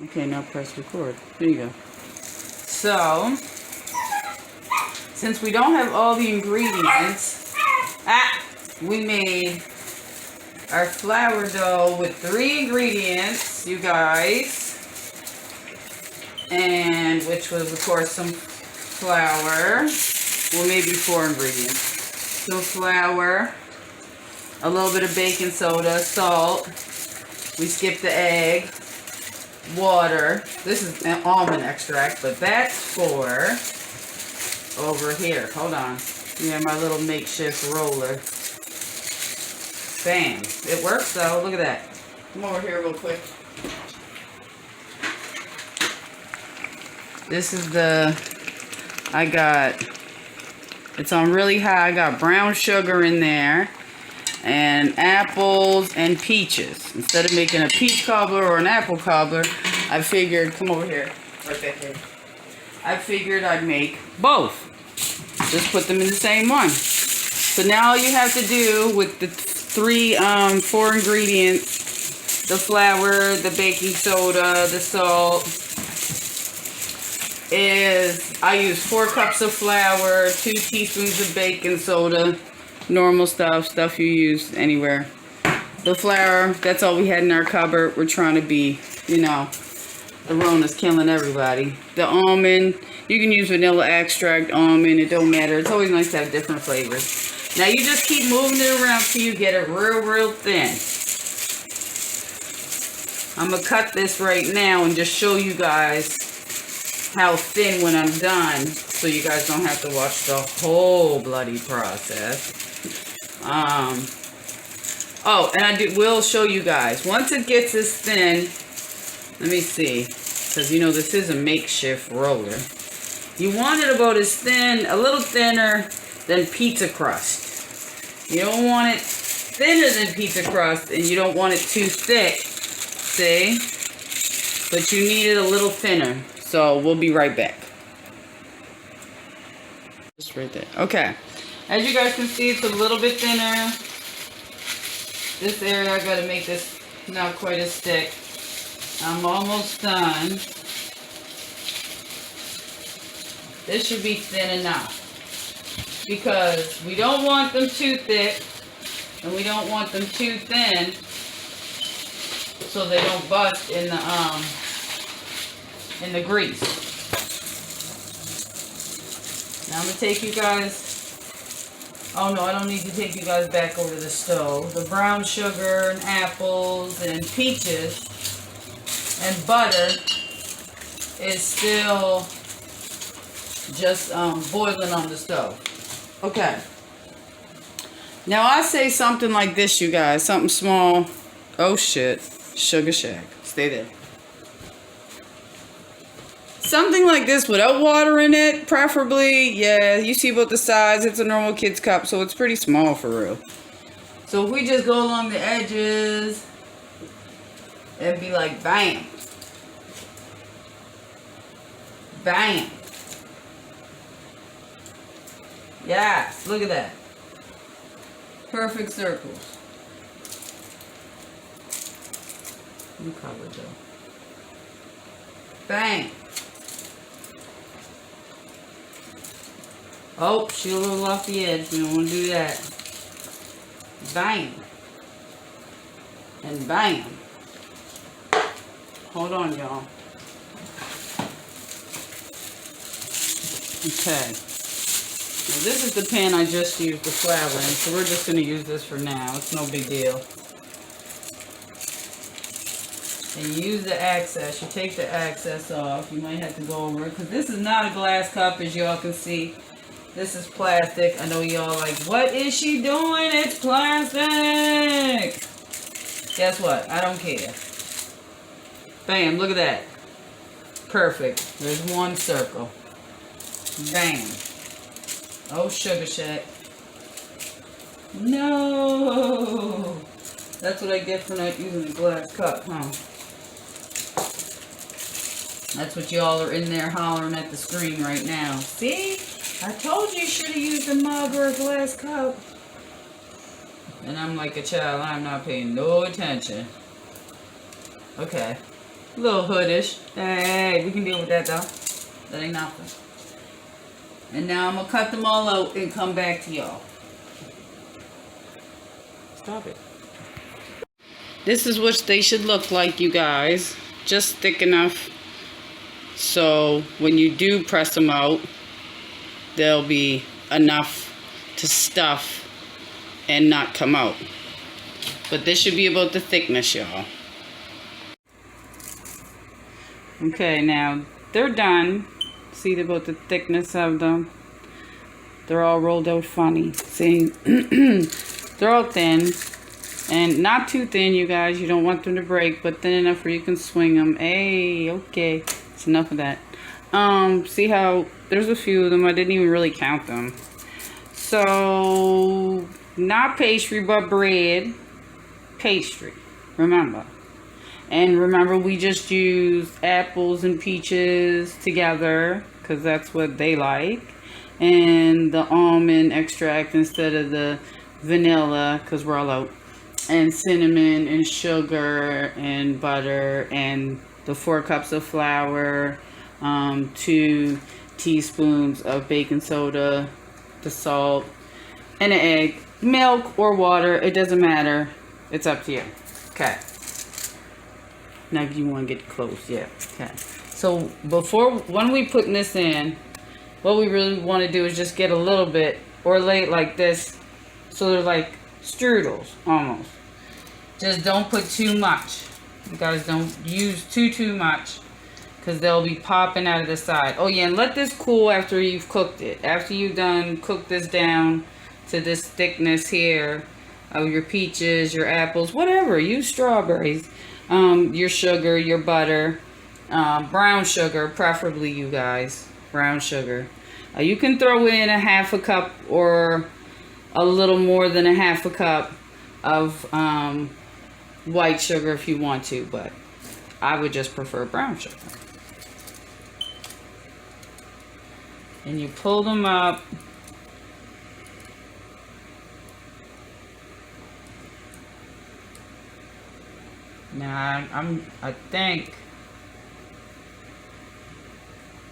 Okay, now press record. There you go. So, since we don't have all the ingredients, we made our flour dough with 3 ingredients, you guys. And which was, of course, some flour. Well, maybe 4 ingredients. Some flour, a little bit of baking soda, salt. We skipped the egg, water. This is an almond extract, but that's for over here. Hold on. Yeah, my little makeshift roller. Bam. It works though. Look at that. Come over here real quick. This is it's on really high. I got brown sugar in there. And apples and peaches. Instead of making a peach cobbler or an apple cobbler, I figured, come over here, right back here. I figured I'd make both. Just put them in the same one. So now all you have to do with the 4 ingredients, the flour, the baking soda, the salt, is I use 4 cups of flour, 2 teaspoons of baking soda, normal stuff you use anywhere. The flour, that's all we had in our cupboard. We're trying to be, the Rona's killing everybody. The almond, you can use vanilla extract, almond, it don't matter. It's always nice to have different flavors. Now you just keep moving it around till you get it real thin. I'm gonna cut this right now and just show you guys how thin when I'm done, so you guys don't have to watch the whole bloody process. Oh, and will show you guys once it gets this thin. Let me see, because this is a makeshift roller. You want it about as thin, a little thinner than pizza crust. You don't want it thinner than pizza crust, and you don't want it too thick. See? But you need it a little thinner. So we'll be right back. Just right there. Okay. As you guys can see, it's a little bit thinner. This area, I gotta make this not quite as thick. I'm almost done. This should be thin enough. Because we don't want them too thick. And we don't want them too thin. So they don't bust in the grease. Now I'm gonna take you guys. Oh no, I don't need to take you guys back over to the stove. The brown sugar and apples and peaches and butter is still just boiling on the stove. Okay. Now I say something like this, you guys. Something small. Oh shit. Sugar Shack. Stay there. Something like this without water in it, preferably. Yeah, you see about the size. It's a normal kid's cup, so it's pretty small for real. So if we just go along the edges and be like, bam. Bam. Yes, look at that. Perfect circles. You cover it though. Bang. Oh, she's a little off the edge. We don't want to do that. Bam. And bam. Hold on, y'all. Okay. Now this is the pan I just used the flour in, so we're just going to use this for now. It's no big deal. And you use the excess. You take the excess off. You might have to go over it, because this is not a glass cup, as y'all can see. This is plastic. I know y'all like, what is she doing? It's plastic. Guess what? I don't care. Bam, look at that. Perfect. There's one circle. Bam. Oh, Sugar Shack. No. That's what I get for not using a glass cup, huh? That's what y'all are in there hollering at the screen right now. See? I told you should have used a mug or a glass cup. And I'm like a child. I'm not paying no attention. Okay. A little hoodish. Hey, we can deal with that though. That ain't nothing. And now I'm gonna cut them all out and come back to y'all. Stop it. This is what they should look like, you guys. Just thick enough so when you do press them out, there'll be enough to stuff and not come out. But this should be about the thickness, y'all. Okay, now they're done. See about the thickness of them. They're all rolled out funny. See, they're all thin. And not too thin, you guys. You don't want them to break, but thin enough where you can swing them. Hey, okay. It's enough of that. See how there's a few of them. I didn't even really count them. So, not pastry, but bread. Pastry. Remember. And remember, we just used apples and peaches together because that's what they like. And the almond extract instead of the vanilla because we're all out. And cinnamon and sugar and butter and the 4 cups of flour, 2 teaspoons of baking soda, the salt, and an egg. Milk or water, it doesn't matter. It's up to you. Okay. Now you want to get close, yeah. Okay. So when we putting this in, what we really want to do is just get a little bit, or lay it like this, so they're like strudels almost. Just don't put too much. You guys don't use too much, because they'll be popping out of the side. Oh yeah, and let this cool after you've cooked it. After you've done cook this down to this thickness here of your peaches, your apples, whatever. Use strawberries. Your sugar, your butter, brown sugar, preferably, you guys, brown sugar. You can throw in a half a cup or a little more than a half a cup of white sugar if you want to, but I would just prefer brown sugar. And you pull them up. Now, I think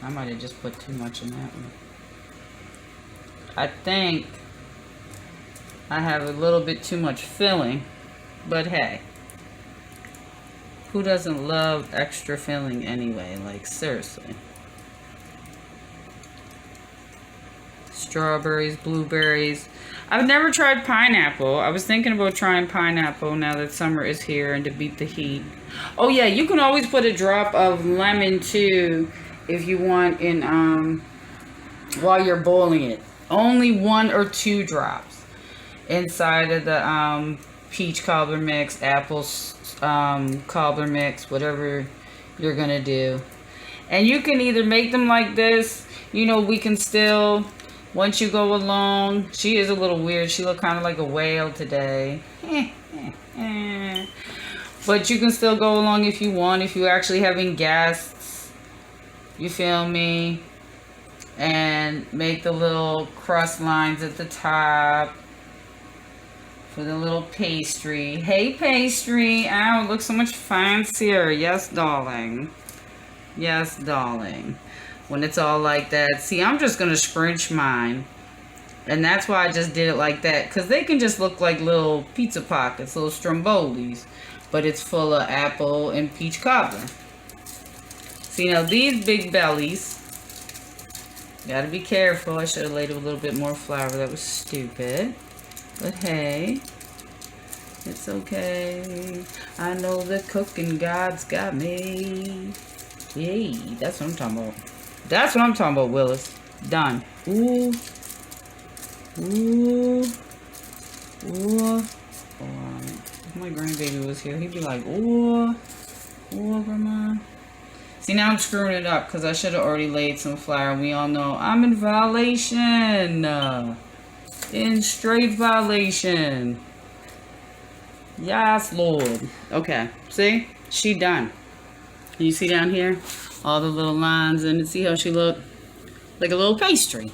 I might have just put too much in that one. I think I have a little bit too much filling, but hey, who doesn't love extra filling anyway? Like, seriously. Strawberries, blueberries. I've never tried pineapple. I was thinking about trying pineapple now that summer is here and to beat the heat. Oh yeah, you can always put a drop of lemon too if you want in while you're boiling it. Only 1 or 2 drops inside of the peach cobbler mix, apples cobbler mix, whatever you're gonna do. And you can either make them like this, you know, we can still, once you go along, she is a little weird. She looked kind of like a whale today. But you can still go along if you want, if you're actually having guests. You feel me? And make the little crust lines at the top for the little pastry. Hey, pastry. Ow, it looks so much fancier. Yes, darling. Yes, darling. When it's all like that. See, I'm just going to scrunch mine. And that's why I just did it like that. Because they can just look like little pizza pockets, little strombolis. But it's full of apple and peach cobbler. See, now these big bellies. Gotta be careful. I should have laid a little bit more flour. That was stupid. But hey. It's okay. I know the cooking God's got me. Yay. That's what I'm talking about. That's what I'm talking about, Willis. Done. Ooh. Ooh. Ooh. Oh, if my grandbaby was here, he'd be like, ooh. Ooh, grandma. See, now I'm screwing it up because I should have already laid some flour. We all know I'm in violation. In straight violation. Yes, Lord. Okay. See? She done. You see down here? All the little lines and see how she look? Like a little pastry.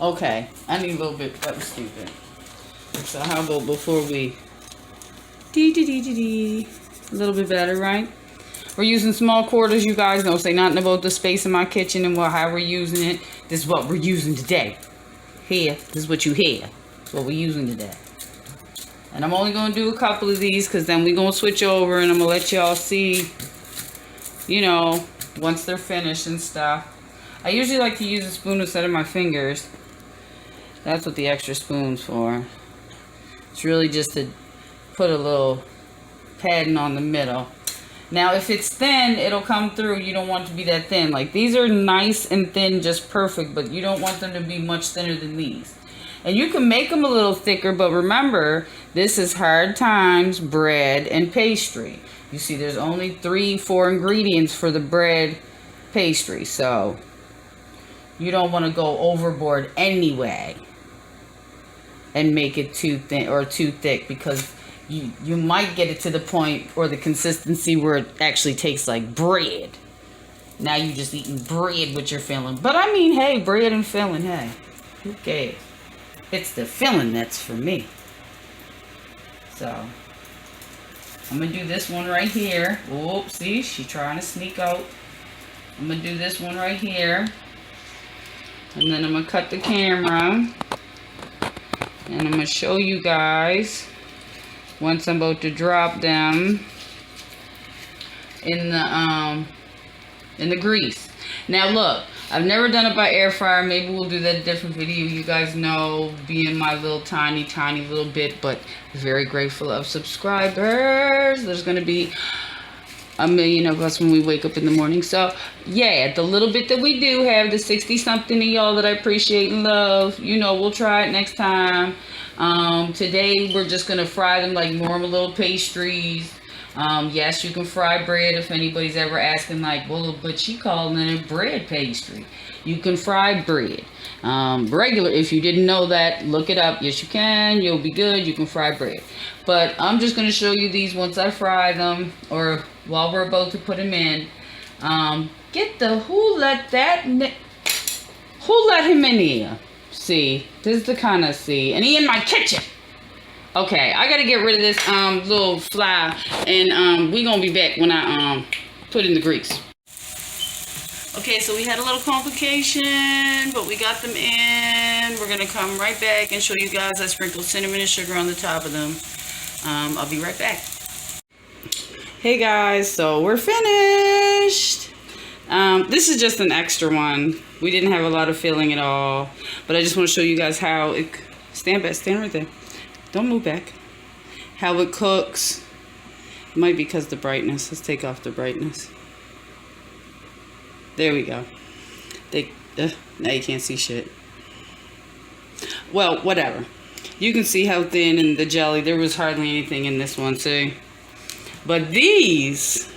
Okay. I need a little bit. That was stupid. So how about before we... A little bit better, right? We're using small quarters, you guys. Don't say nothing about the space in my kitchen and how we're using it. This is what we're using today. Here, this is what you hear. This is what we're using today. And I'm only going to do a couple of these because then we're going to switch over and I'm going to let y'all see, you know, once they're finished and stuff. I usually like to use a spoon instead of my fingers. That's what the extra spoon's for. It's really just to put a little padding on the middle. Now, if it's thin, it'll come through. You don't want it to be that thin. Like, these are nice and thin, just perfect, but you don't want them to be much thinner than these. And you can make them a little thicker, but remember, this is Hard Times bread and pastry. You see, there's only 3-4 ingredients for the bread pastry, so you don't want to go overboard anyway and make it too thin or too thick, because you might get it to the point or the consistency where it actually tastes like bread. Now you're just eating bread with your filling. But I mean, hey, bread and filling, hey, who cares? It's the filling that's for me. So I'm gonna do this one right here. Whoop, see, she's trying to sneak out. I'm gonna do this one right here. And then I'm going to cut the camera. And I'm going to show you guys once I'm about to drop them in the grease. Now look, I've never done it by air fryer. Maybe we'll do that in a different video. You guys know, being my little tiny little bit, but very grateful of subscribers. There's going to be a million of us when we wake up in the morning. So yeah, the little bit that we do have, the 60 something of y'all that I appreciate and love, you know, we'll try it next time. Today we're just gonna fry them like normal little pastries. Yes, you can fry bread if anybody's ever asking, like, well, but she calling it a bread pastry. You can fry bread. Regular, if you didn't know that, look it up. Yes, you can. You'll be good. You can fry bread. But I'm just going to show you these once I fry them, or while we're about to put them in. Who let him in here? See, this is the kind of, and he in my kitchen. Okay, I got to get rid of this little fly, and we going to be back when I put in the grease. Okay, so we had a little complication, but we got them in. We're going to come right back and show you guys I sprinkled cinnamon and sugar on the top of them. I'll be right back. Hey guys, so we're finished. This is just an extra one. We didn't have a lot of filling at all, but I just want to show you guys how it... Stand right there. Don't move back. How it cooks. It might be because the brightness. Let's take off the brightness. There we go. Now you can't see shit. Well, whatever. You can see how thin in the jelly. There was hardly anything in this one, see? But these,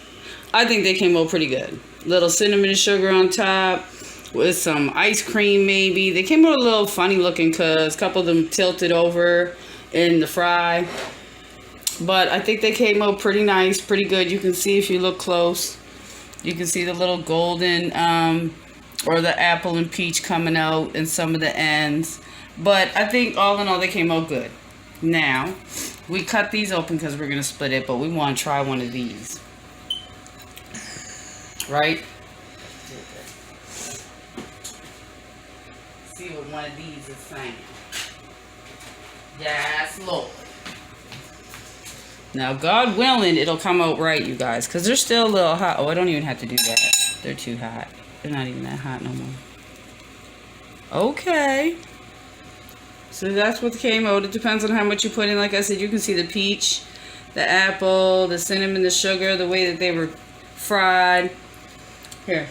I think they came out pretty good. Little cinnamon and sugar on top with some ice cream maybe. They came out a little funny looking because a couple of them tilted over in the fry. But I think they came out pretty nice, pretty good. You can see if you look close. You can see the little golden, or the apple and peach coming out in some of the ends. But I think all in all, they came out good. Now, we cut these open because we're going to split it, but we want to try one of these. Right? See what one of these is saying. Yes, Lord. Now, God willing, it'll come out right, you guys, because they're still a little hot. Oh, I don't even have to do that. They're too hot. They're not even that hot no more. Okay. So that's what came out. It depends on how much you put in. Like I said, you can see the peach, the apple, the cinnamon, the sugar, the way that they were fried. Here,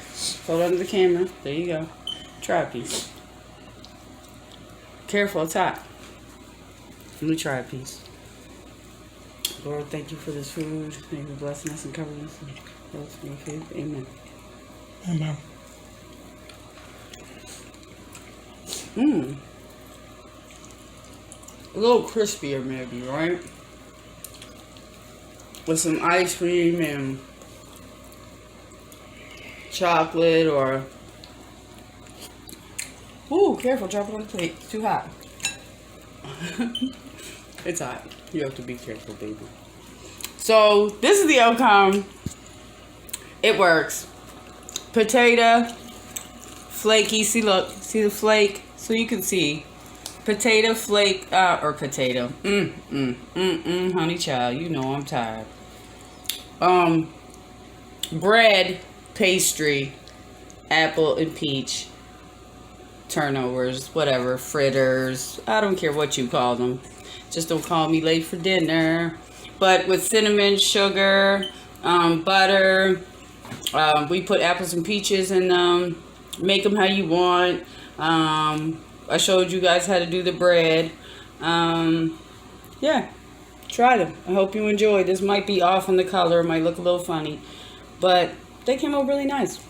hold on to the camera. There you go. Try a piece. Careful, it's hot. Let me try a piece. Lord, thank you for this food. Thank you for blessing us and covering us. Amen. Amen. A little crispier maybe, right? With some ice cream and chocolate or... Ooh, careful, drop it on the plate. It's too hot. It's hot. You have to be careful, baby. So, this is the outcome. It works. Potato, flaky. See, look, see the flake, so you can see. Potato flake, or potato. Honey child, you know I'm tired. Bread, pastry, apple and peach, turnovers, whatever, fritters. I don't care what you call them. Just don't call me late for dinner. But with cinnamon, sugar, butter, we put apples and peaches in them. Make them how you want. I showed you guys how to do the bread. Yeah, try them. I hope you enjoy. This might be off in the color. It might look a little funny. But they came out really nice.